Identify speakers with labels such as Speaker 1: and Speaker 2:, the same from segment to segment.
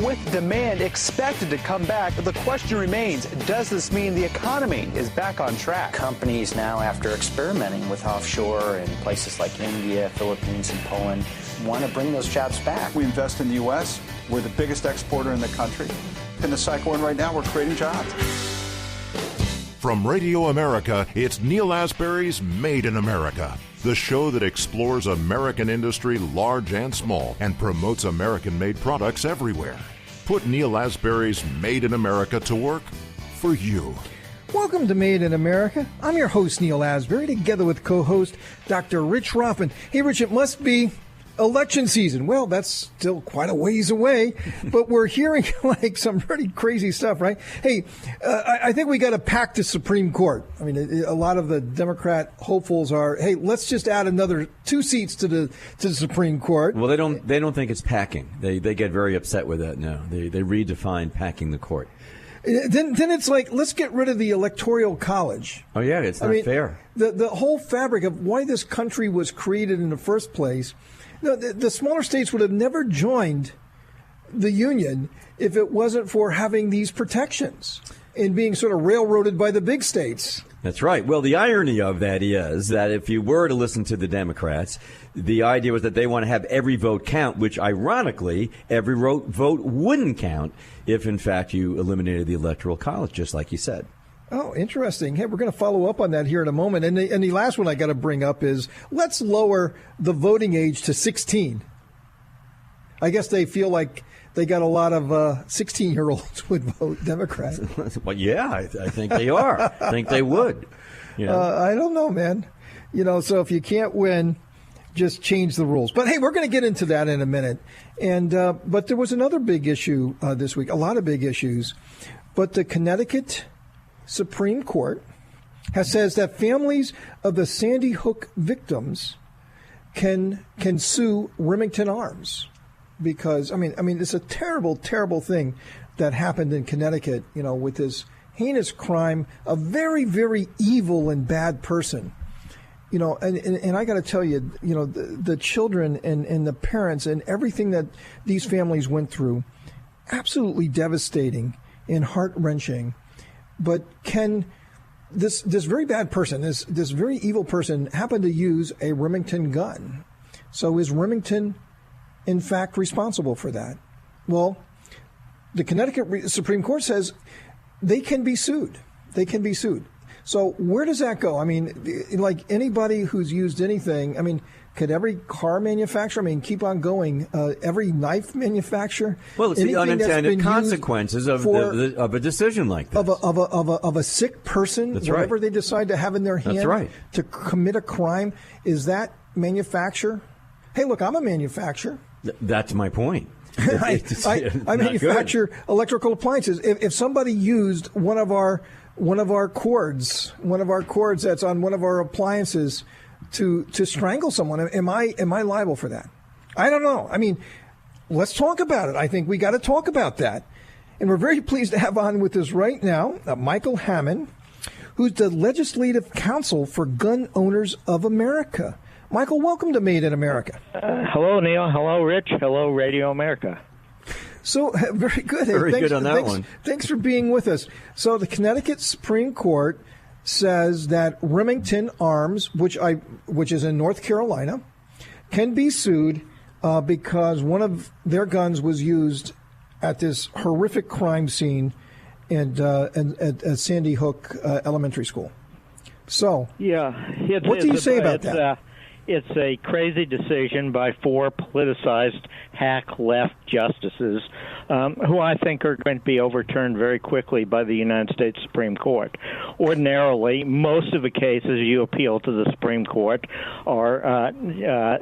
Speaker 1: with demand expected to come back, the question remains, does this mean the economy is back on track?
Speaker 2: Companies now, after experimenting with offshore in places like India, Philippines, and Poland, want to bring those jobs back.
Speaker 3: We invest in the U.S. We're the biggest exporter in the country. In the cycle we're in right now, we're creating jobs.
Speaker 4: From Radio America, it's Neil Asbury's Made in America, the show that explores American industry, large and small, and promotes American-made products everywhere. Put Neil Asbury's Made in America to work for you.
Speaker 5: Welcome to Made in America. I'm your host, Neil Asbury, together with co-host Dr. Rich Roffman. Hey, Rich, it must be election season. Well, that's still quite a ways away, but we're hearing like some pretty crazy stuff, right? Hey, I think we got to pack the Supreme Court. I mean, a lot of the Democrat hopefuls are, hey, let's just add another 2 seats to the Supreme Court.
Speaker 6: Well, they don't think it's packing. They get very upset with that now. They redefine packing the court.
Speaker 5: Then it's like, let's get rid of the Electoral College.
Speaker 6: Oh, yeah, it's not fair.
Speaker 5: The whole fabric of why this country was created in the first place. No, the smaller states would have never joined the Union if it wasn't for having these protections and being sort of railroaded by the big states.
Speaker 6: That's right. Well, the irony of that is that if you were to listen to the Democrats, the idea was that they want to have every vote count, which ironically, every vote wouldn't count if, in fact, you eliminated the Electoral College, just like you said.
Speaker 5: Oh, interesting. Hey, we're going to follow up on that here in a moment. And the last one I got to bring up is let's lower the voting age to 16. I guess they feel like they got a lot of 16-year-olds would vote Democrat.
Speaker 6: Well, yeah, I think they are. I think they would. You know?
Speaker 5: I don't know, man. So if you can't win, just change the rules. But hey, we're going to get into that in a minute. And but there was another big issue this week, a lot of big issues. But the Connecticut Supreme Court says that families of the Sandy Hook victims can sue Remington Arms because I mean it's a terrible, terrible thing that happened in Connecticut, with this heinous crime, a very, very evil and bad person. And I got to tell you, the children and the parents and everything that these families went through, absolutely devastating and heart-wrenching. But can this very bad person, this very evil person, happen to use a Remington gun? So is Remington, in fact, responsible for that? Well, the Connecticut Supreme Court says they can be sued. They can be sued. So where does that go? I mean, like anybody who's used anything, I mean, could every car manufacturer, keep on going, every knife manufacturer?
Speaker 6: Well, it's the unintended consequences of a decision like this.
Speaker 5: Of a sick person,
Speaker 6: That's
Speaker 5: whatever
Speaker 6: right.
Speaker 5: they decide to have in their hand
Speaker 6: That's right.
Speaker 5: to commit a crime, is that manufacturer? Hey, look, I'm a manufacturer.
Speaker 6: That's my point.
Speaker 5: I manufacture electrical appliances. If somebody used one of our cords that's on one of our appliances to strangle someone, am I liable for that? I don't know. I mean, let's talk about it. I think we got to talk about that. And we're very pleased to have on with us right now Michael Hammond, who's the Legislative Counsel for Gun Owners of America. Michael, welcome to Made in America.
Speaker 7: Hello, Neil. Hello, Rich. Hello, Radio America.
Speaker 5: So, very good.
Speaker 6: Very good on that one.
Speaker 5: Thanks for being with us. So, the Connecticut Supreme Court says that Remington Arms, which is in North Carolina, can be sued because one of their guns was used at this horrific crime scene at Sandy Hook Elementary School. So,
Speaker 7: yeah,
Speaker 5: what do you say about that?
Speaker 7: It's a crazy decision by 4 politicized hack left justices who I think are going to be overturned very quickly by the United States Supreme Court. Ordinarily, most of the cases you appeal to the Supreme Court are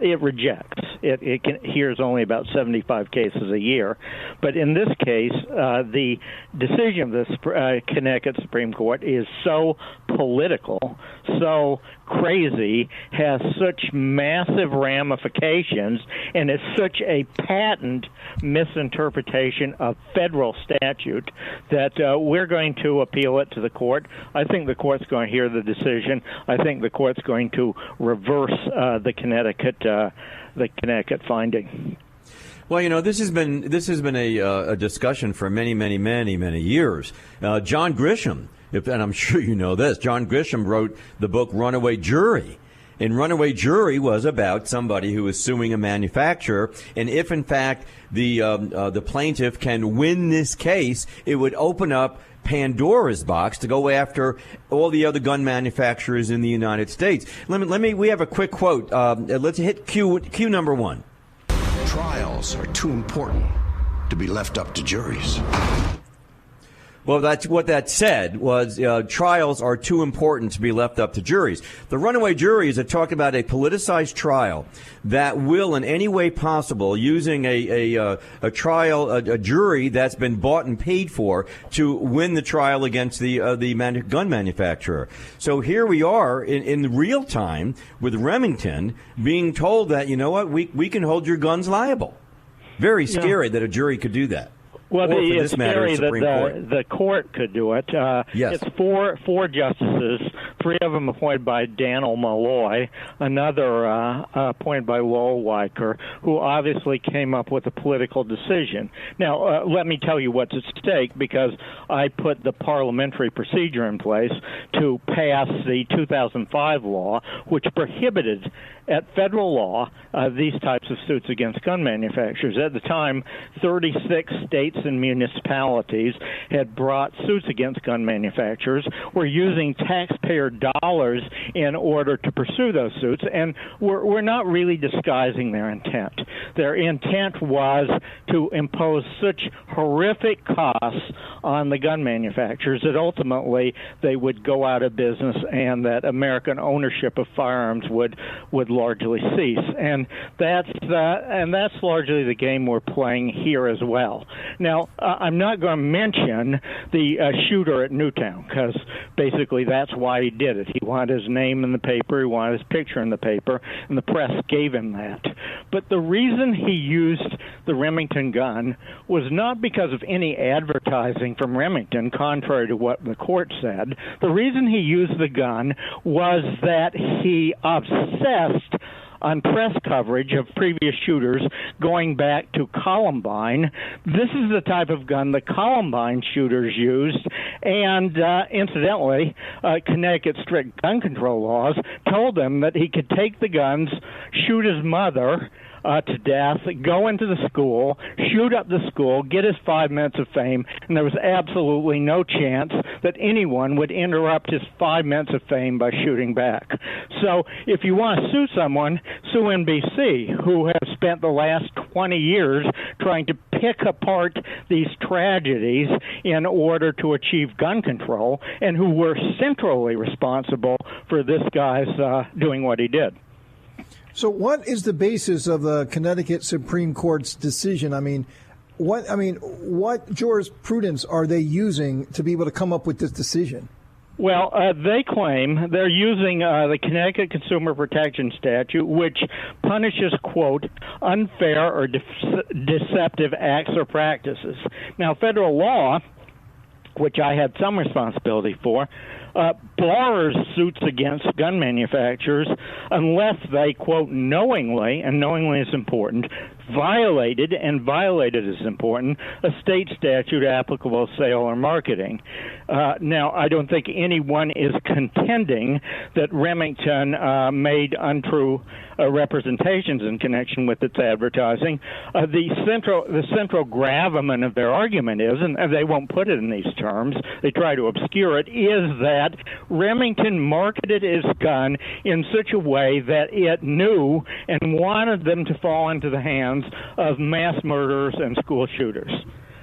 Speaker 7: it rejects. It hears only about 75 cases a year. But in this case, the decision of the Connecticut Supreme Court is so political, so crazy, has such massive ramifications, and is such a patent misinterpretation of federal statute that we're going to appeal it to the court. I think the court's going to hear the decision. I think the court's going to reverse the Connecticut finding.
Speaker 6: Well, this has been a discussion for many years. John Grisham, and I'm sure you know this, John Grisham wrote the book Runaway Jury. And Runaway Jury was about somebody who was suing a manufacturer, and if in fact the plaintiff can win this case, it would open up Pandora's box to go after all the other gun manufacturers in the United States. We have a quick quote. Let's hit cue number one.
Speaker 8: Trials are too important to be left up to juries.
Speaker 6: Well, that's what that said was trials are too important to be left up to juries. The runaway jury is talking about a politicized trial that will, in any way possible, using a jury that's been bought and paid for to win the trial against the gun manufacturer. So here we are in real time with Remington being told that, you know what, we can hold your guns liable. Very scary that a jury could do that.
Speaker 7: Well, it's scary
Speaker 6: that
Speaker 7: the court could do it.
Speaker 6: Yes.
Speaker 7: It's four justices, three of them appointed by Daniel Malloy, another appointed by Lowell Weicker, who obviously came up with a political decision. Now, let me tell you what's at stake, because I put the parliamentary procedure in place to pass the 2005 law, which prohibited at federal law these types of suits against gun manufacturers. At the time, 36 states and municipalities had brought suits against gun manufacturers, were using taxpayer dollars in order to pursue those suits, and were not really disguising their intent. Their intent was to impose such horrific costs on the gun manufacturers that ultimately they would go out of business and that American ownership of firearms would largely cease. And that's largely the game we're playing here as well. Now, I'm not going to mention the shooter at Newtown, because basically that's why he did it. He wanted his name in the paper, he wanted his picture in the paper, and the press gave him that. But the reason he used the Remington gun was not because of any advertising from Remington, contrary to what the court said. The reason he used the gun was that he obsessed on press coverage of previous shooters going back to Columbine. This is the type of gun the Columbine shooters used, and incidentally, Connecticut strict gun control laws told them that he could take the guns, shoot his mother to death, go into the school, shoot up the school, get his 5 minutes of fame, and there was absolutely no chance that anyone would interrupt his 5 minutes of fame by shooting back. So if you want to sue someone, sue NBC, who have spent the last 20 years trying to pick apart these tragedies in order to achieve gun control, and who were centrally responsible for this guy's doing what he did.
Speaker 5: So what is the basis of the Connecticut Supreme Court's decision? What jurisprudence are they using to be able to come up with this decision?
Speaker 7: Well, they claim they're using the Connecticut Consumer Protection Statute, which punishes, quote, unfair or deceptive acts or practices. Now, federal law, which I had some responsibility for, bars suits against gun manufacturers unless they, quote, knowingly, and knowingly is important, violated, and violated is important, a state statute applicable to sale or marketing. Now, I don't think anyone is contending that Remington made untrue representations in connection with its advertising. The central gravamen of their argument is, and they won't put it in these terms, they try to obscure it, is that Remington marketed his gun in such a way that it knew and wanted them to fall into the hands of mass murderers and school shooters.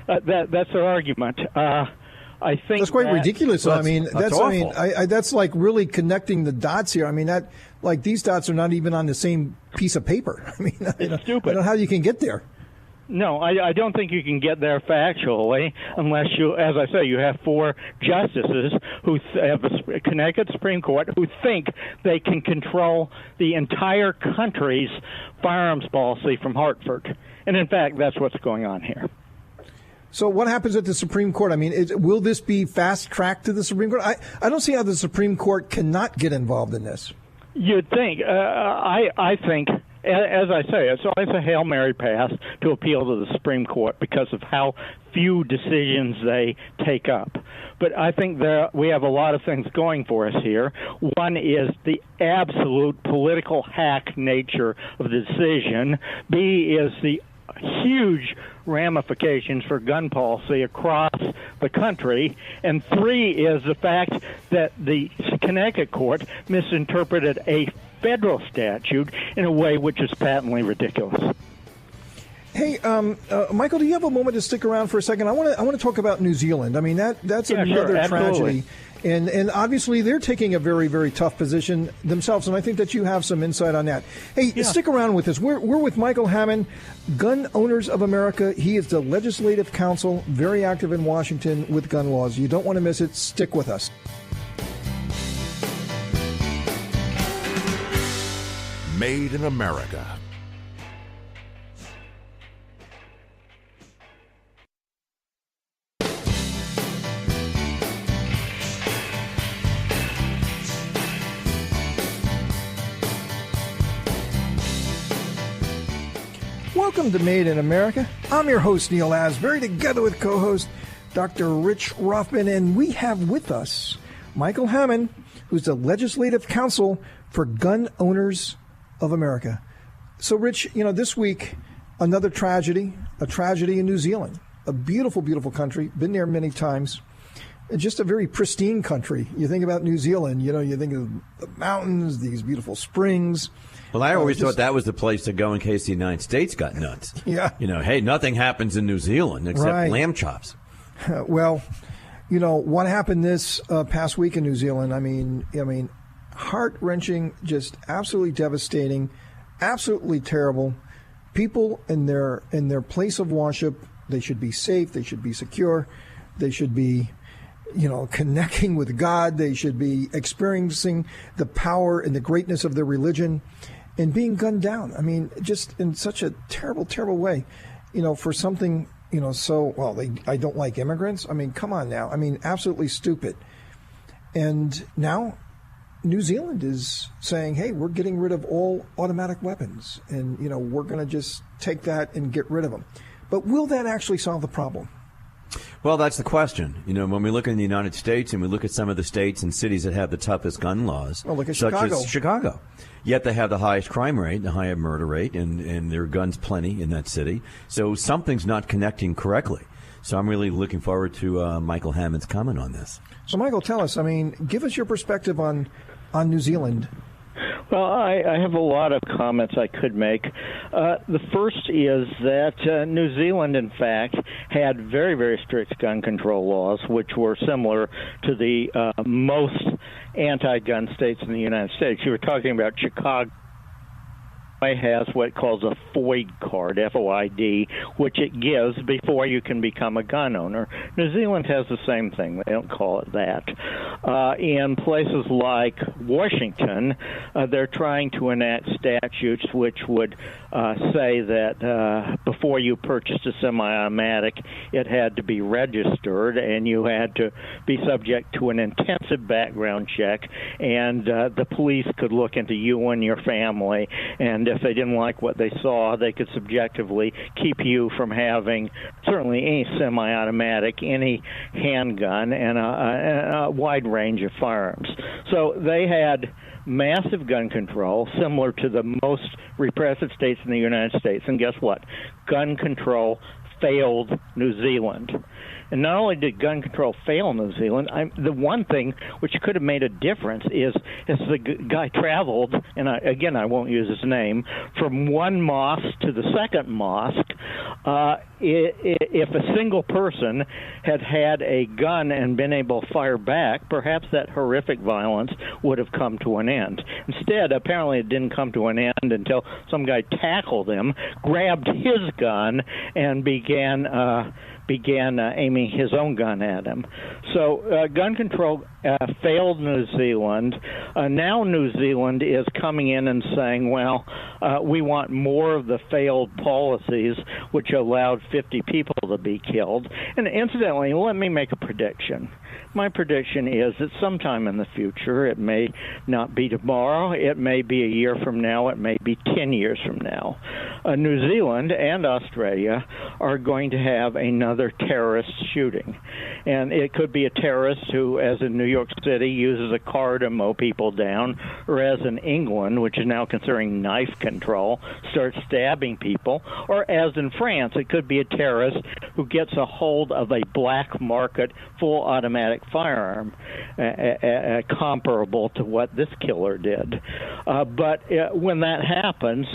Speaker 7: That's their argument. I think
Speaker 5: that's quite ridiculous. That's like really connecting the dots here. These dots are not even on the same piece of paper.
Speaker 7: It's stupid.
Speaker 5: I don't know how you can get there.
Speaker 7: No, I don't think you can get there factually unless you, as I say, you have four justices who have the Connecticut Supreme Court who think they can control the entire country's firearms policy from Hartford. And, in fact, that's what's going on here.
Speaker 5: So what happens at the Supreme Court? Will this be fast-tracked to the Supreme Court? I don't see how the Supreme Court cannot get involved in this.
Speaker 7: You'd think. I think As I say, it's always a Hail Mary pass to appeal to the Supreme Court because of how few decisions they take up. But I think we have a lot of things going for us here. One is the absolute political hack nature of the decision. B is the huge ramifications for gun policy across the country. And 3 is the fact that the Connecticut court misinterpreted a federal statute in a way which is patently ridiculous.
Speaker 5: Hey, Michael, do you have a moment to stick around for a second? I want to talk about New Zealand. I mean, that's another tragedy. And obviously they're taking a very, very tough position themselves, and I think that you have some insight on that. Hey, stick around with us. We're with Michael Hammond, Gun Owners of America. He is the Legislative Counsel, very active in Washington with gun laws. You don't want to miss it. Stick with us.
Speaker 4: Made in America.
Speaker 5: Welcome to Made in America. I'm your host, Neal Asbury, together with co-host Dr. Rich Rothman, and we have with us Michael Hammond, who's the Legislative Counsel for Gun Owners of America. So, Rich, this week, another tragedy, a tragedy in New Zealand, a beautiful, beautiful country, been there many times, just a very pristine country. You think about New Zealand, you think of the mountains, these beautiful springs.
Speaker 6: Well, I always thought that was the place to go in case the United States got nuts.
Speaker 5: Yeah.
Speaker 6: Hey, nothing happens in New Zealand except lamb chops.
Speaker 5: Well, what happened this past week in New Zealand, I mean, heart-wrenching, just absolutely devastating, absolutely terrible. People in their place of worship, they should be safe, they should be secure, they should be connecting with God, they should be experiencing the power and the greatness of their religion, and being gunned down. I mean, just in such a terrible, terrible way, for something, I don't like immigrants. I mean, come on now. I mean, absolutely stupid. And now New Zealand is saying, hey, we're getting rid of all automatic weapons, and, we're going to just take that and get rid of them. But will that actually solve the problem?
Speaker 6: Well, that's the question. When we look in the United States and we look at some of the states and cities that have the toughest gun laws,
Speaker 5: look at
Speaker 6: such
Speaker 5: Chicago.
Speaker 6: as Chicago, yet they have the highest crime rate, the highest murder rate, and there are guns plenty in that city. So something's not connecting correctly. So I'm really looking forward to Michael Hammond's comment on this.
Speaker 5: So, Michael, tell us, give us your perspective on New Zealand.
Speaker 7: Well, I have a lot of comments I could make. The first is that New Zealand, in fact, had very, very strict gun control laws, which were similar to the most anti-gun states in the United States. You were talking about Chicago. Has what it calls a FOID card, F-O-I-D, which it gives before you can become a gun owner. New Zealand has the same thing. They don't call it that. In places like Washington, they're trying to enact statutes which would say that before you purchased a semi-automatic, it had to be registered and you had to be subject to an intensive background check, and the police could look into you and your family, and if they didn't like what they saw, they could subjectively keep you from having certainly any semi-automatic, any handgun, and a wide range of firearms. So they had massive gun control, similar to the most repressive states in the United States. And guess what? Gun control failed New Zealand. And not only did gun control fail in New Zealand, the one thing which could have made a difference is as the guy traveled, and I won't use his name, from one mosque to the second mosque, if a single person had a gun and been able to fire back, perhaps that horrific violence would have come to an end. Instead, apparently it didn't come to an end until some guy tackled him, grabbed his gun, and began aiming his own gun at him. So gun control failed New Zealand. Now New Zealand is coming in and saying, well, we want more of the failed policies which allowed 50 people to be killed. And incidentally, let me make a prediction. My prediction is that sometime in the future, it may not be tomorrow, it may be a year from now, it may be 10 years from now, New Zealand and Australia are going to have another terrorist shooting. And it could be a terrorist who, as in New York City, uses a car to mow people down, or as in England, which is now considering knife control, starts stabbing people, or as in France, it could be a terrorist who gets a hold of a black market full automatic firearm comparable to what this killer did. But when that happens,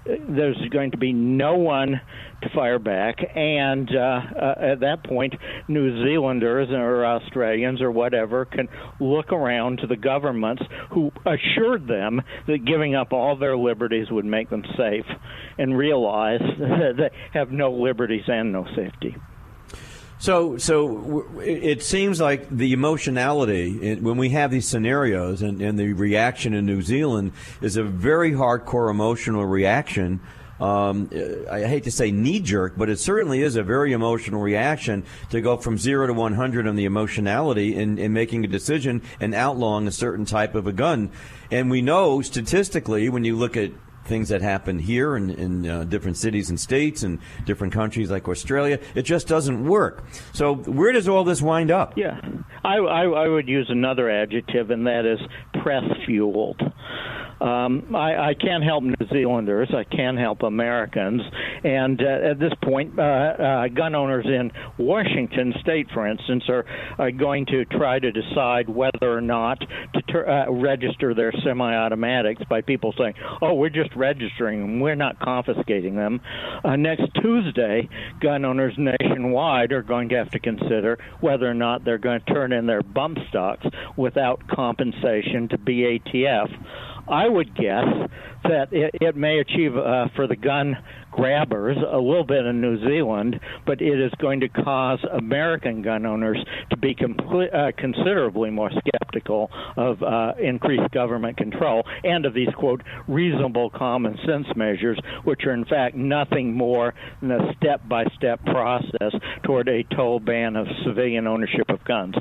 Speaker 7: there's going to be no one to fire back, and at that point, New Zealanders or Australians or whatever can look around to the governments who assured them that giving up all their liberties would make them safe, and realize that they have no liberties and no safety.
Speaker 6: So it seems like the emotionality when we have these scenarios and the reaction in New Zealand is a very hardcore emotional reaction. I hate to say knee-jerk, but it certainly is a very emotional reaction to go from 0 to 100 on the emotionality in making a decision and outlawing a certain type of a gun. And we know statistically, when you look at things that happen here in different cities and states and different countries like Australia, it just doesn't work. So where does all this wind up?
Speaker 7: Yeah, I would use another adjective, and that is press-fueled. I can't help New Zealanders. I can help Americans. And at this point, gun owners in Washington State, for instance, are going to try to decide whether or not to register their semi-automatics by people saying, oh, we're just registering them. We're not confiscating them. Next Tuesday, gun owners nationwide are going to have to consider whether or not they're going to turn in their bump stocks without compensation to BATF. I would guess that it may achieve for the gun grabbers a little bit in New Zealand, but it is going to cause American gun owners to be considerably more skeptical of increased government control and of these, quote, reasonable common sense measures, which are in fact nothing more than a step-by-step process toward a total ban of civilian ownership of guns.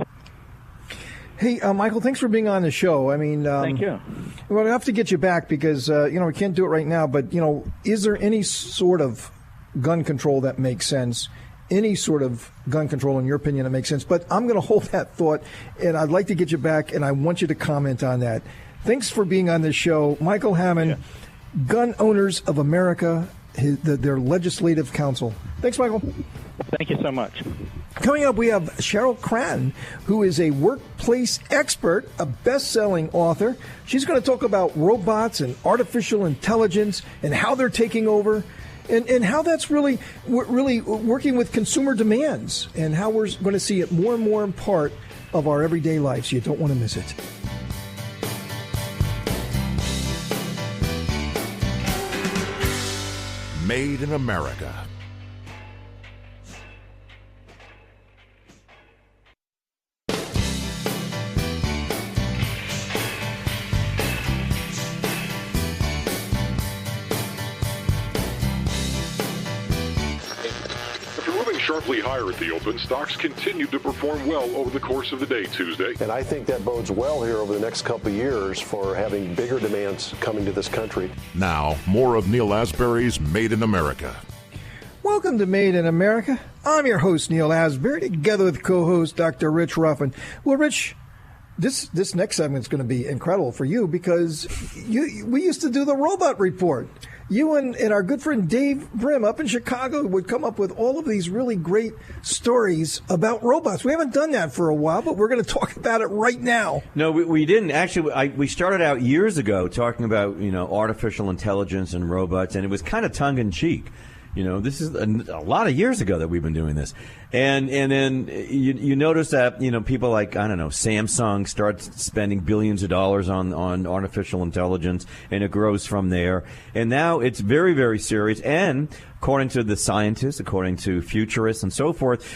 Speaker 5: Hey, Michael, thanks for being on the show. I mean,
Speaker 7: thank you.
Speaker 5: We're going to have to get you back because, we can't do it right now. But, is there any sort of gun control that makes sense? Any sort of gun control, in your opinion, that makes sense? But I'm going to hold that thought, and I'd like to get you back, and I want you to comment on that. Thanks for being on this show. Michael Hammond, Gun Owners of America, their legislative council. Thanks, Michael.
Speaker 7: Thank you so much.
Speaker 5: Coming up, we have Cheryl Cran, who is a workplace expert, a best-selling author. She's going to talk about robots and artificial intelligence and how they're taking over and how that's really working with consumer demands and how we're going to see it more and more in part of our everyday life. So you don't want to miss it.
Speaker 4: Made in America.
Speaker 9: Sharply higher at the open, stocks continued to perform well over the course of the day Tuesday.
Speaker 10: And I think that bodes well here over the next couple of years for having bigger demands coming to this country.
Speaker 4: Now, more of Neal Asbury's Made in America.
Speaker 5: Welcome to Made in America. I'm your host, Neal Asbury, together with co-host Dr. Rich Ruffin. Well, Rich, this next segment is going to be incredible for you because we used to do the robot report. You and our good friend Dave Brim up in Chicago would come up with all of these really great stories about robots. We haven't done that for a while, but we're going to talk about it right now.
Speaker 6: No, we didn't. Actually, we started out years ago talking about, artificial intelligence and robots, and it was kind of tongue-in-cheek. This is a lot of years ago that we've been doing this. And then you notice that, people like, Samsung starts spending billions of dollars on artificial intelligence, and it grows from there. And now it's very, very serious. And according to the scientists, according to futurists and so forth,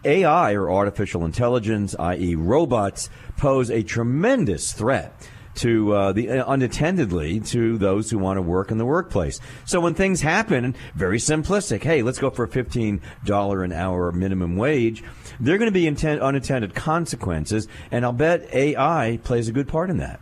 Speaker 6: AI, or artificial intelligence, i.e. robots, pose a tremendous threat to unattendedly to those who want to work in the workplace. So when things happen, very simplistic, hey, let's go for a $15 an hour minimum wage, there are going to be unintended consequences, and I'll bet AI plays a good part in that.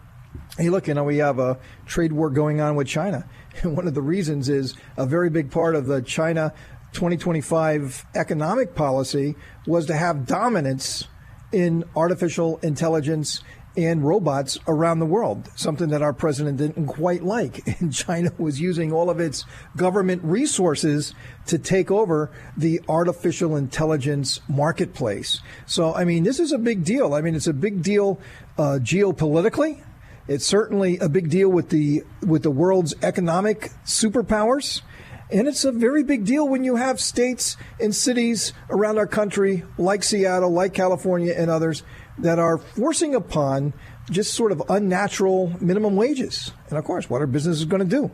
Speaker 5: Hey, look, we have a trade war going on with China. And one of the reasons is a very big part of the China 2025 economic policy was to have dominance in artificial intelligence and robots around the world, something that our president didn't quite like. And China was using all of its government resources to take over the artificial intelligence marketplace. So, this is a big deal. It's a big deal geopolitically. It's certainly a big deal with the world's economic superpowers. And it's a very big deal when you have states and cities around our country, like Seattle, like California and others, that are forcing upon just sort of unnatural minimum wages. And, of course, what are businesses going to do?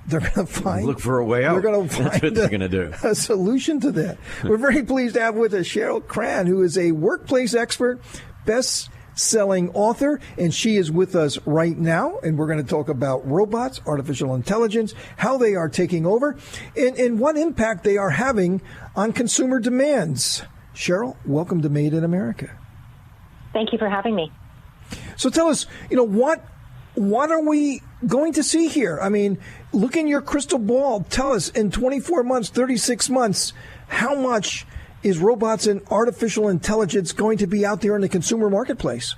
Speaker 5: They're going to
Speaker 6: look for a way out.
Speaker 5: They're going to
Speaker 6: That's what they're going to do.
Speaker 5: A solution to that. We're very pleased to have with us Cheryl Cran, who is a workplace expert, best-selling author, and she is with us right now. And we're going to talk about robots, artificial intelligence, how they are taking over, and what impact they are having on consumer demands. Cheryl, welcome to Made in America.
Speaker 11: Thank you for having me.
Speaker 5: So tell us, what are we going to see here? Look in your crystal ball. Tell us, in 24 months, 36 months, how much is robots and artificial intelligence going to be out there in the consumer marketplace?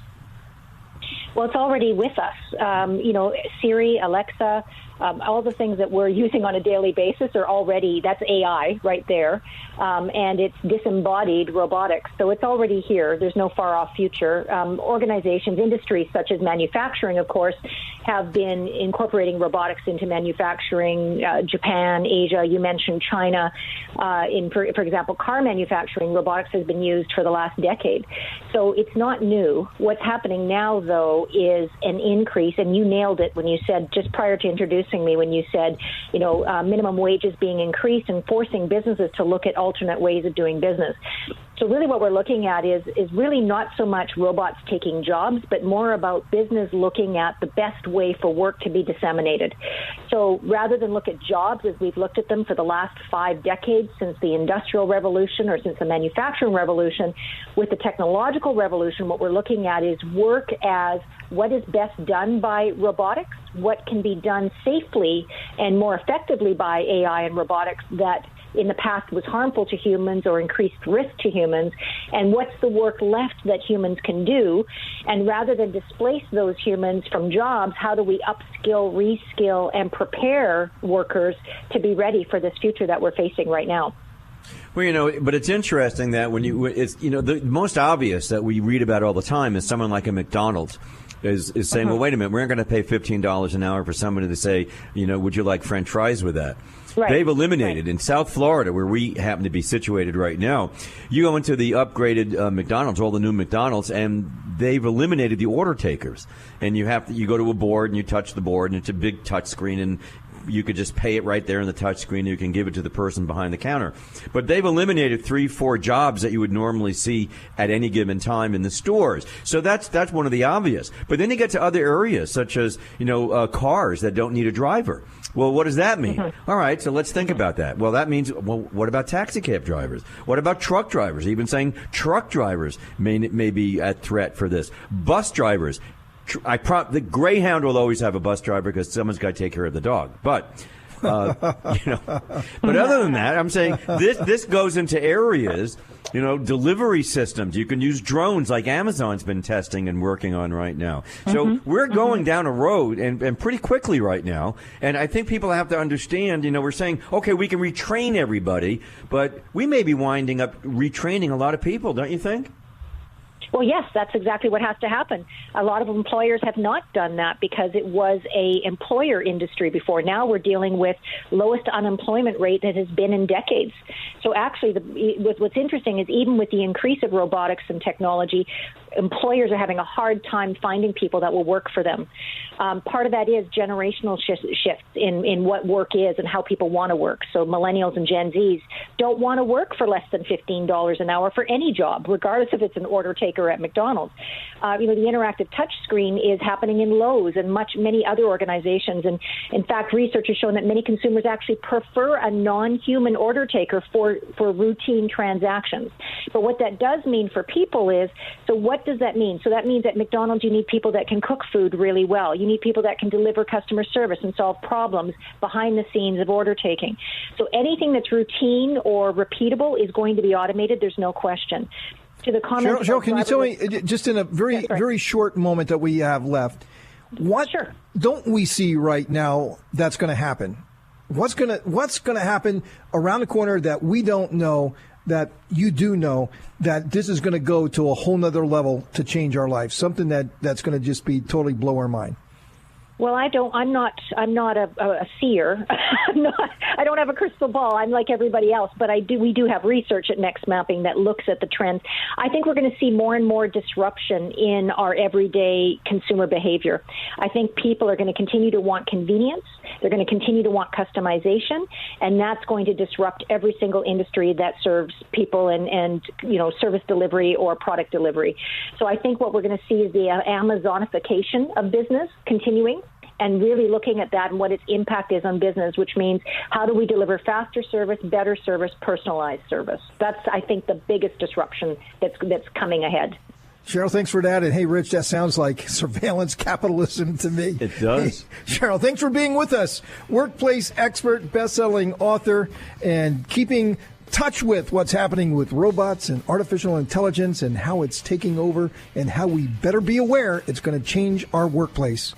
Speaker 11: Well, it's already with us. Siri, Alexa, all the things that we're using on a daily basis are already, that's AI right there. And it's disembodied robotics. So it's already here. There's no far off future. Organizations, industries such as manufacturing, of course, have been incorporating robotics into manufacturing. Japan, Asia, you mentioned China. For example, car manufacturing, robotics has been used for the last decade. So it's not new. What's happening now, though, is an increase, and you nailed it when you said, just prior to introducing me, when you said, minimum wages being increased and forcing businesses to look at alternate ways of doing business. So really what we're looking at is really not so much robots taking jobs, but more about business looking at the best way for work to be disseminated. So rather than look at jobs as we've looked at them for the last 5 decades since the Industrial Revolution or since the Manufacturing Revolution, with the Technological Revolution, what we're looking at is work as what is best done by robotics, what can be done safely and more effectively by AI and robotics that in the past was harmful to humans or increased risk to humans, and what's the work left that humans can do. And rather than displace those humans from jobs, how do we upskill, reskill, and prepare workers to be ready for this future that we're facing right now?
Speaker 6: Well, but it's interesting that the most obvious that we read about all the time is someone like a McDonald's is saying, well, wait a minute, we're not going to pay $15 an hour for somebody to say, would you like French fries with that? Right. They've eliminated in South Florida, where we happen to be situated right now. You go into the upgraded McDonald's, all the new McDonald's, and they've eliminated the order takers. And you go to a board and you touch the board, and it's a big touch screen, and you could just pay it right there in the touch screen. You can give it to the person behind the counter. But they've eliminated 3-4 jobs that you would normally see at any given time in the stores. So that's one of the obvious. But then you get to other areas, such as cars that don't need a driver. Well, what does that mean? Mm-hmm. All right, so let's think about that. Well, that means, what about taxi cab drivers? What about truck drivers? Even saying truck drivers may be at threat for this. Bus drivers. The Greyhound will always have a bus driver because someone's got to take care of the dog. But, but other than that, I'm saying this goes into areas, delivery systems. You can use drones like Amazon's been testing and working on right now. So we're going down a road and pretty quickly right now. And I think people have to understand, we're saying, okay, we can retrain everybody, but we may be winding up retraining a lot of people, don't you think?
Speaker 11: Well, yes, that's exactly what has to happen. A lot of employers have not done that because it was a employer industry before. Now we're dealing with lowest unemployment rate that has been in decades. So actually, what's interesting is even with the increase of robotics and technology, employers are having a hard time finding people that will work for them. Part of that is generational shifts in what work is and how people want to work. So millennials and Gen Zs don't want to work for less than $15 an hour for any job, regardless if it's an order taker at McDonald's. The interactive touch screen is happening in Lowe's and many other organizations. And in fact, research has shown that many consumers actually prefer a non-human order taker for routine transactions. But what that does mean for people is, so what does that mean? So that means at McDonald's you need people that can cook food really well. You need people that can deliver customer service and solve problems behind the scenes of order taking. So anything that's routine or repeatable is going to be automated. There's no question. To the comment,
Speaker 5: Cheryl, can you tell me, just in a very short moment that we have left, what don't we see right now that's going to happen? What's going to happen around the corner that we don't know, that you do know, that this is going to go to a whole nother level to change our lives, something that's going to just be totally blow our mind?
Speaker 11: Well, I'm not a seer. I don't have a crystal ball. I'm like everybody else, but we do have research at Next Mapping that looks at the trends. I think we're going to see more and more disruption in our everyday consumer behavior. I think people are going to continue to want convenience. They're going to continue to want customization, and that's going to disrupt every single industry that serves people and service delivery or product delivery. So I think what we're going to see is the Amazonification of business continuing, and really looking at that and what its impact is on business, which means how do we deliver faster service, better service, personalized service. That's, I think, the biggest disruption that's coming ahead.
Speaker 5: Cheryl, thanks for that. And hey, Rich, that sounds like surveillance capitalism to me.
Speaker 6: It does.
Speaker 5: Hey, Cheryl, thanks for being with us. Workplace expert, best-selling author, and keeping touch with what's happening with robots and artificial intelligence and how it's taking over and how we better be aware it's going to change our workplace.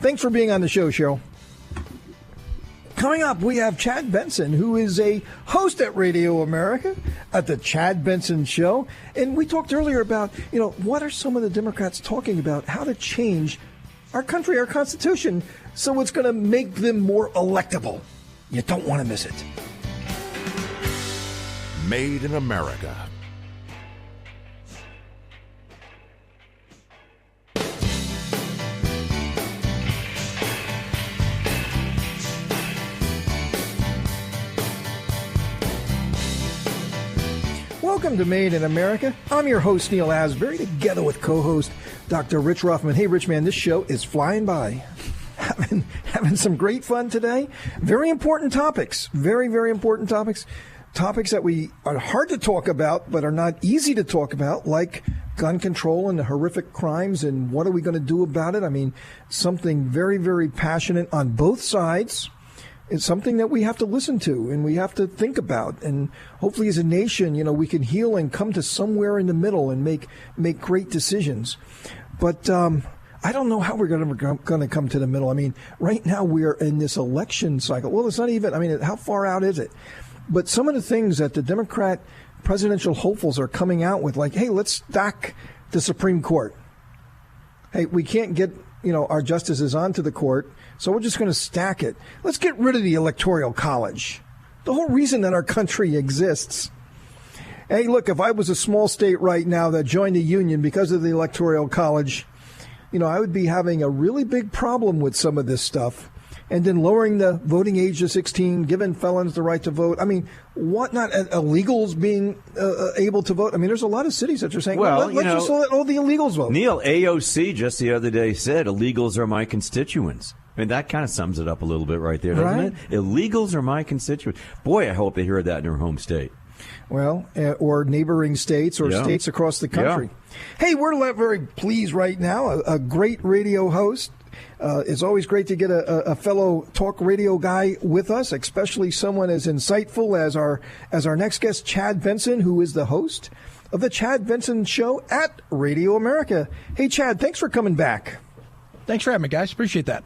Speaker 5: Thanks for being on the show, Cheryl. Coming up, we have Chad Benson, who is a host at Radio America at the Chad Benson Show. And we talked earlier about, what are some of the Democrats talking about, how to change our country, our Constitution, so it's going to make them more electable. You don't want to miss it.
Speaker 4: Made in America.
Speaker 5: Welcome to Made in America. I'm your host, Neal Asbury, together with co-host Dr. Rich Ruffman. Hey, Rich, man, this show is flying by. Having some great fun today. Very important topics. Very, very important topics. Topics that we are hard to talk about, but are not easy to talk about, like gun control and the horrific crimes and what are we going to do about it? I mean, something very, very passionate on both sides. It's something that we have to listen to and we have to think about. And hopefully as a nation, we can heal and come to somewhere in the middle and make great decisions. But I don't know how we're going to come to the middle. I mean, right now we're in this election cycle. Well, it's not even, how far out is it? But some of the things that the Democrat presidential hopefuls are coming out with, like, hey, let's stack the Supreme Court. Hey, we can't get, our justices onto the court, so we're just going to stack it. Let's get rid of the Electoral College. The whole reason that our country exists. Hey, look, if I was a small state right now that joined the union because of the Electoral College, I would be having a really big problem with some of this stuff. And then lowering the voting age to 16, giving felons the right to vote. I mean, what not? Illegals being able to vote? I mean, there's a lot of cities that are saying, let's just let all the illegals vote.
Speaker 6: Neil, AOC just the other day said, illegals are my constituents. I mean, that kind of sums it up a little bit right there, doesn't it? Illegals are my constituents. Boy, I hope they hear that in their home state.
Speaker 5: Well, or neighboring states or states across the country. Yeah. Hey, we're very pleased right now. A great radio host. It's always great to get a fellow talk radio guy with us, especially someone as insightful as our next guest, Chad Benson, who is the host of the Chad Benson Show at Radio America. Hey, Chad, thanks for coming back.
Speaker 12: Thanks for having me, guys. Appreciate that.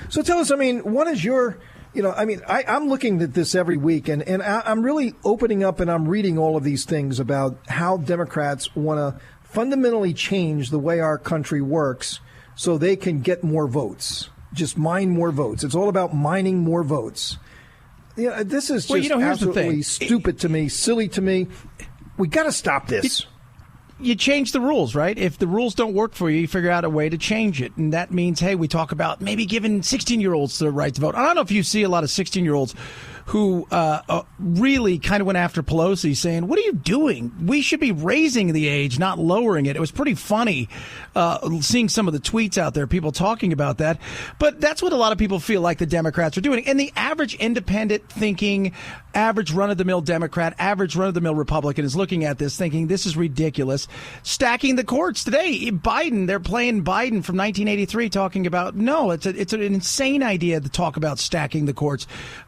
Speaker 5: So tell us, what is your, I'm looking at this every week, and I'm really opening up and I'm reading all of these things about how Democrats want to fundamentally change the way our country works so they can get more votes, just mine more votes. It's all about mining more votes. This is just absolutely stupid to me, silly to me. We got to stop this.
Speaker 12: you change the rules, right? If the rules don't work for you, you figure out a way to change it. And that means, hey, we talk about maybe giving 16-year-olds the right to vote. I don't know if you see a lot of 16-year-olds who really kind of went after Pelosi saying, what are you doing? We should be raising the age, not lowering it. It was pretty funny seeing some of the tweets out there, people talking about that. But that's what a lot of people feel like the Democrats are doing. And the average independent thinking, average run-of-the-mill Democrat, average run-of-the-mill Republican is looking at this thinking this is ridiculous. Stacking the courts today, Biden, they're playing Biden from 1983 talking about, no, it's an insane idea to talk about stacking the courts.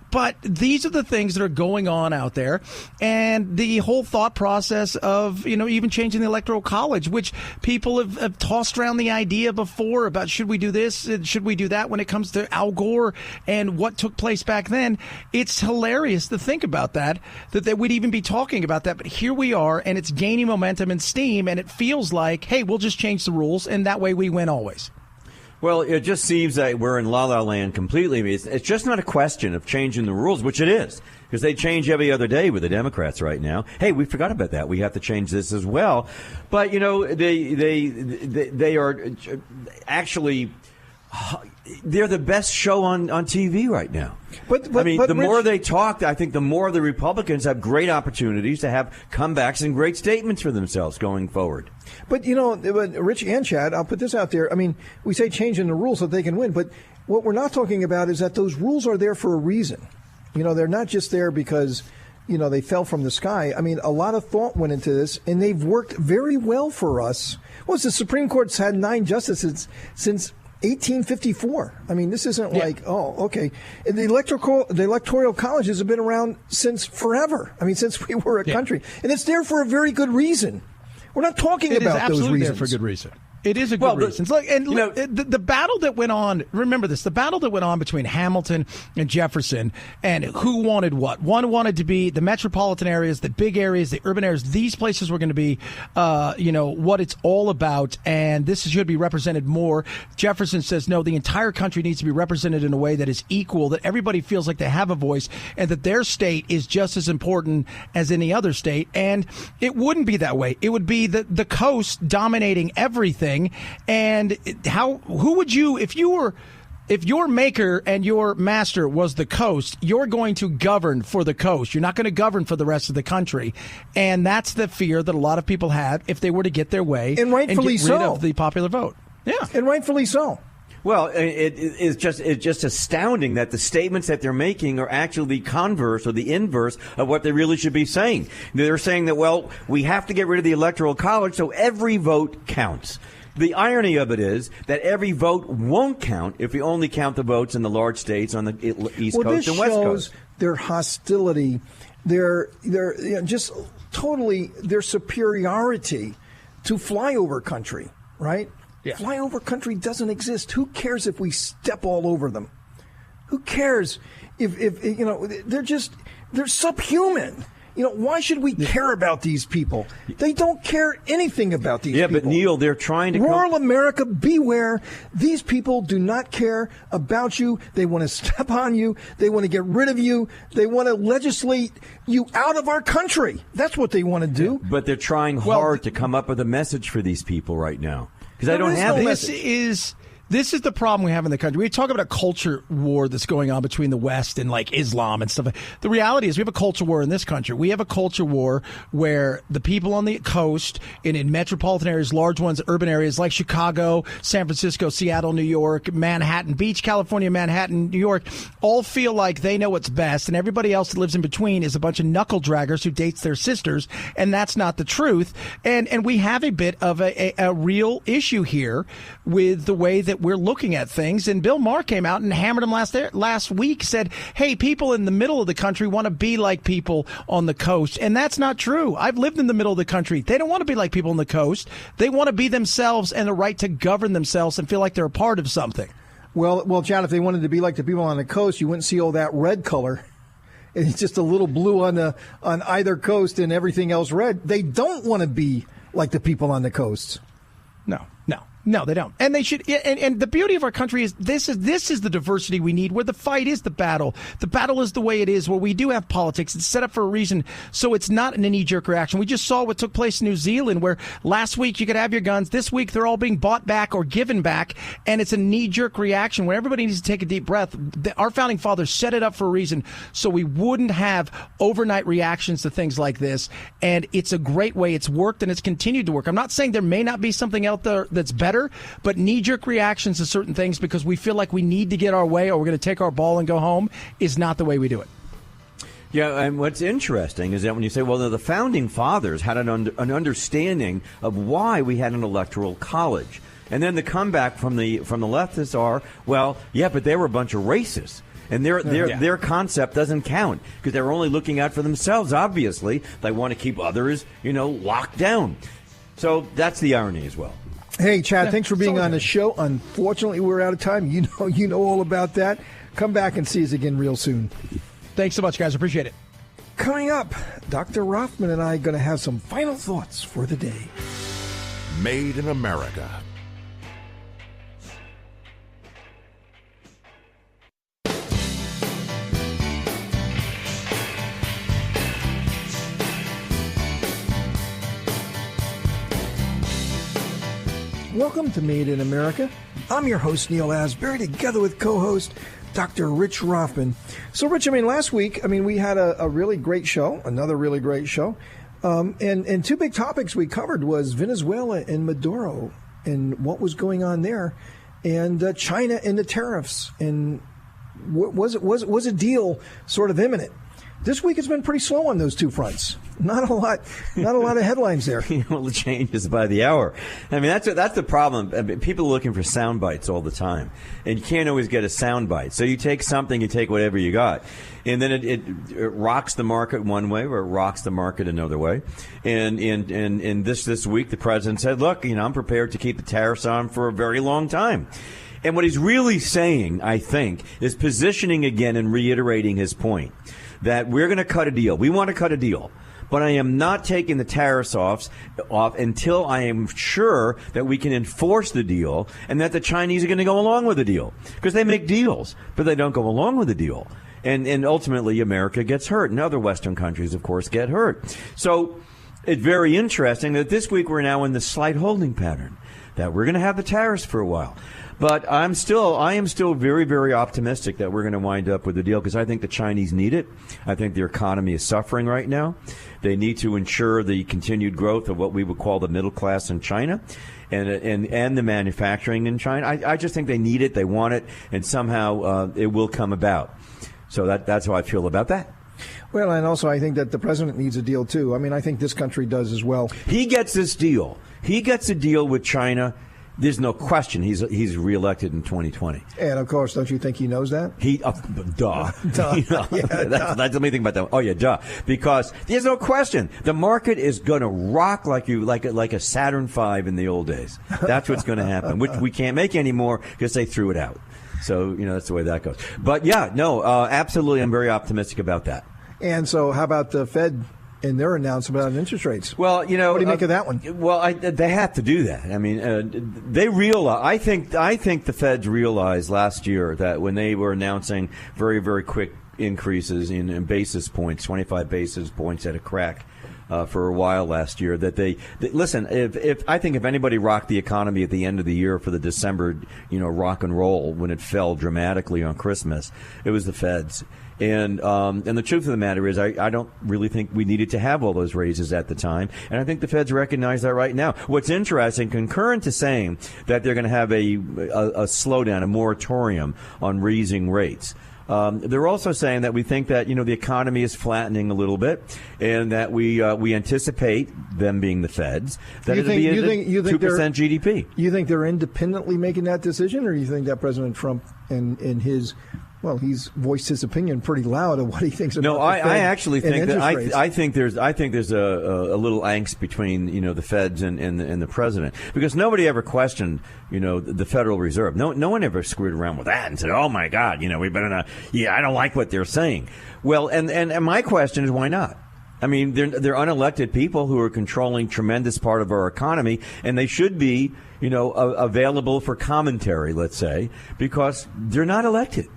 Speaker 12: But these are the things that are going on out there, and the whole thought process of, even changing the Electoral College, which people have tossed around the idea before about should we do this, should we do that when it comes to Al Gore and what took place back then. It's hilarious to think about that we'd even be talking about that. But here we are, and it's gaining momentum and steam, and it feels like, hey, we'll just change the rules, and that way we win always.
Speaker 6: Well, it just seems that we're in la-la land completely. It's just not a question of changing the rules, which it is, because they change every other day with the Democrats right now. Hey, we forgot about that. We have to change this as well. But, they are actually they're the best show on TV right now. But the more they talk, I think the more the Republicans have great opportunities to have comebacks and great statements for themselves going forward.
Speaker 5: But, Rich and Chad, I'll put this out there. I mean, we say changing the rules so they can win. But what we're not talking about is that those rules are there for a reason. They're not just there because, they fell from the sky. I mean, a lot of thought went into this, and they've worked very well for us. Well, the Supreme Court's had 9 justices since 1854. I mean, this isn't like, okay. And the Electoral Colleges have been around since forever. I mean, since we were a country. And it's there for a very good reason. We're not talking about those reasons. It is absolutely there for good reason. It is a good reason. Look, and the battle that went on, remember this, the battle that went on between Hamilton and Jefferson and who wanted what. One wanted to be the metropolitan areas, the big areas, the urban areas. These places were going to be, what it's all about. And this should be represented more. Jefferson says, no, the entire country needs to be represented in a way that is equal, that everybody feels like they have a voice and that their state is just as important as any other state. And it wouldn't be that way. It would be the coast dominating everything. And who would you, if your maker and your master was the coast, you're going to govern for the coast. You're not going to govern for the rest of the country. And that's the fear that a lot of people have if they were to get their way and rightfully
Speaker 12: get rid of the popular vote. Yeah.
Speaker 5: And rightfully so.
Speaker 6: Well, it's just astounding that the statements that they're making are actually the converse or the inverse of what they really should be saying. They're saying that, well, we have to get rid of the Electoral College so every vote counts. The irony of it is that every vote won't count if we only count the votes in the large states on the East Coast and West Coast.
Speaker 5: Their hostility, their just totally their superiority to flyover country, right? Yeah. Flyover country doesn't exist. Who cares if we step all over them? Who cares if they're subhuman. Why should we care about these people? They don't care anything about these people.
Speaker 6: Yeah, but Neal, they're trying to...
Speaker 5: Rural America, beware. These people do not care about you. They want to step on you. They want to get rid of you. They want to legislate you out of our country. That's what they want to do.
Speaker 6: Yeah, but they're trying hard to come up with a message for these people right now. Because I don't have
Speaker 12: this. This is the problem we have in the country. We talk about a culture war that's going on between the West and like Islam and stuff. The reality is we have a culture war in this country. We have a culture war where the people on the coast and in metropolitan areas, large ones, urban areas like Chicago, San Francisco, Seattle, New York, Manhattan Beach, California, Manhattan, New York, all feel like they know what's best. And everybody else that lives in between is a bunch of knuckle draggers who dates their sisters. And that's not the truth. And we have a bit of a real issue here with the way that we're looking at things. And Bill Maher came out and hammered him last week, said, hey, people in the middle of the country want to be like people on the coast. And that's not true. I've lived in the middle of the country. They don't want to be like people on the coast. They want to be themselves and the right to govern themselves and feel like they're a part of something.
Speaker 5: Well, John, if they wanted to be like the people on the coast, you wouldn't see all that red color. It's just a little blue on either coast and everything else red. They don't want to be like the people on the coast.
Speaker 12: No. No, they don't. And they should. And the beauty of our country is this is the diversity we need, where the fight is the battle. The battle is the way it is, where we do have politics. It's set up for a reason, so it's not a knee-jerk reaction. We just saw what took place in New Zealand, where last week you could have your guns. This week they're all being bought back or given back, and it's a knee-jerk reaction where everybody needs to take a deep breath. Our founding fathers set it up for a reason, so we wouldn't have overnight reactions to things like this. And it's a great way. It's worked, and it's continued to work. I'm not saying there may not be something out there that's better, but knee-jerk reactions to certain things because we feel like we need to get our way or we're going to take our ball and go home is not the way we do it.
Speaker 6: Yeah, and what's interesting is that when you say, well, the founding fathers had an understanding of why we had an electoral college. And then the comeback from the leftists are, well, yeah, but they were a bunch of racists. And their concept doesn't count because they're only looking out for themselves, obviously. They want to keep others, locked down. So that's the irony as well.
Speaker 5: Hey, Chad, thanks for being on the show. Unfortunately, we're out of time. You know all about that. Come back and see us again real soon.
Speaker 12: Thanks so much, guys. Appreciate it.
Speaker 5: Coming up, Dr. Rothman and I are going to have some final thoughts for the day.
Speaker 4: Made in America.
Speaker 5: Welcome to Made in America. I'm your host, Neal Asbury, together with co-host Dr. Rich Rothman. So, Rich, last week, we had a really great show, another really great show. And two big topics we covered was Venezuela and Maduro and what was going on there, and China and the tariffs. And was a deal sort of imminent? This week it's been pretty slow on those two fronts. Not a lot of headlines there.
Speaker 6: Well, it changes by the hour. That's the problem. People are looking for sound bites all the time, and you can't always get a sound bite. So you take something, you take whatever you got, and then it rocks the market one way, or it rocks the market another way. And this week, the president said, "Look, I'm prepared to keep the tariffs on for a very long time." And what he's really saying, I think, is positioning again and reiterating his point that we're going to cut a deal. We want to cut a deal. But I am not taking the tariffs off until I am sure that we can enforce the deal and that the Chinese are going to go along with the deal. Because they make deals, but they don't go along with the deal. And ultimately, America gets hurt. And other Western countries, of course, get hurt. So it's very interesting that this week we're now in the slight holding pattern, that we're going to have the tariffs for a while. But I am still very, very optimistic that we're going to wind up with the deal because I think the Chinese need it. I think their economy is suffering right now. They need to ensure the continued growth of what we would call the middle class in China and the manufacturing in China. I just think they need it, they want it, and somehow it will come about. So that's how I feel about that.
Speaker 5: Well, and also I think that the president needs a deal, too. I think this country does as well.
Speaker 6: He gets this deal. He gets a deal with China. There's no question he's reelected in 2020.
Speaker 5: And, of course, don't you think he knows that?
Speaker 6: Duh.
Speaker 5: Duh.
Speaker 6: That's the main thing about that. Oh, yeah, duh. Because there's no question. The market is going to rock like a Saturn V in the old days. That's what's going to happen, which we can't make anymore because they threw it out. So, that's the way that goes. But, yeah, no, absolutely, I'm very optimistic about that.
Speaker 5: And so how about the Fed and their announcement about interest rates?
Speaker 6: Well,
Speaker 5: what do you make of that one?
Speaker 6: Well, they have to do that. They realize. I think the Feds realized last year that when they were announcing very, very quick increases in basis points, 25 basis points at a crack for a while last year, that they listen. If anybody rocked the economy at the end of the year for the December, rock and roll when it fell dramatically on Christmas, it was the Feds. And the truth of the matter is, I don't really think we needed to have all those raises at the time. And I think the Feds recognize that right now. What's interesting, concurrent to saying that they're going to have a slowdown, a moratorium on raising rates, they're also saying that we think that, the economy is flattening a little bit and that we anticipate, them being the Feds, that it'll be 2% GDP.
Speaker 5: You think they're independently making that decision, or you think that President Trump and his... Well, he's voiced his opinion pretty loud of what he thinks about.
Speaker 6: No, I actually think that I think there's a little angst between the Feds and the president, because nobody ever questioned the Federal Reserve. No one ever screwed around with that and said, oh my God, we better not. Yeah, I don't like what they're saying. Well, and my question is, why not? I mean, they're unelected people who are controlling tremendous part of our economy, and they should be, available for commentary, let's say, because they're not elected.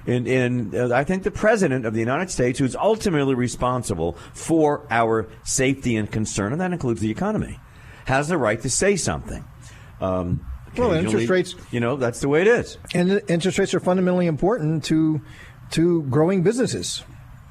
Speaker 6: And I think the president of the United States, who's ultimately responsible for our safety and concern, and that includes the economy, has the right to say something.
Speaker 5: Well, interest rates,
Speaker 6: that's the way it is.
Speaker 5: And interest rates are fundamentally important to growing businesses.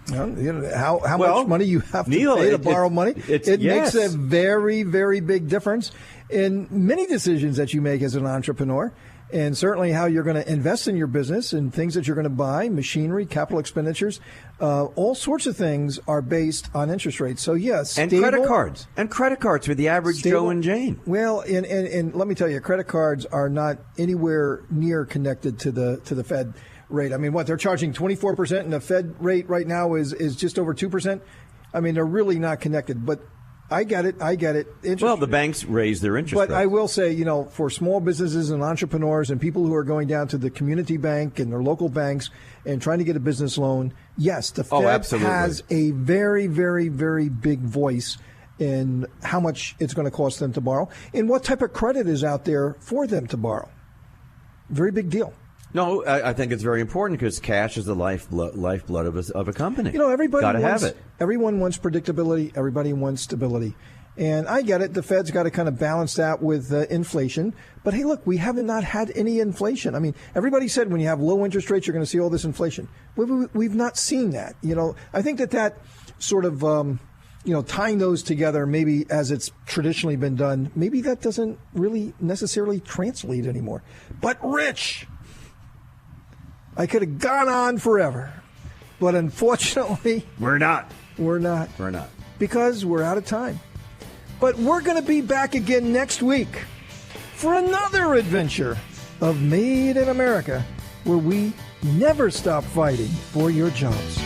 Speaker 5: How much money you have to pay to borrow money. It makes a very, very big difference in many decisions that you make as an entrepreneur, and certainly how you're going to invest in your business and things that you're going to buy, machinery, capital expenditures. All sorts of things are based on interest rates. So, yes.
Speaker 6: And credit cards. And credit cards for the average Joe and Jane.
Speaker 5: Well, and let me tell you, credit cards are not anywhere near connected to the Fed rate. I mean, they're charging 24%, and the Fed rate right now is just over 2%. I mean, they're really not connected. But I get it.
Speaker 6: The banks raise their interest rates.
Speaker 5: But I will say, for small businesses and entrepreneurs and people who are going down to the community bank and their local banks and trying to get a business loan, yes, the Fed has a very, very, very big voice in how much it's going to cost them to borrow and what type of credit is out there for them to borrow. Very big deal.
Speaker 6: No, I think it's very important because cash is the lifeblood of a company.
Speaker 5: Everybody
Speaker 6: gotta have it.
Speaker 5: Everyone wants predictability. Everybody wants stability. And I get it. The Fed's got to kind of balance that with inflation. But, hey, look, we haven't not had any inflation. I mean, everybody said when you have low interest rates, you're going to see all this inflation. We've not seen that. I think that sort of, tying those together, maybe as it's traditionally been done, maybe that doesn't really necessarily translate anymore. But, Rich, I could have gone on forever, but unfortunately,
Speaker 6: we're not.
Speaker 5: Because we're out of time. But we're going to be back again next week for another adventure of Made in America, where we never stop fighting for your jobs.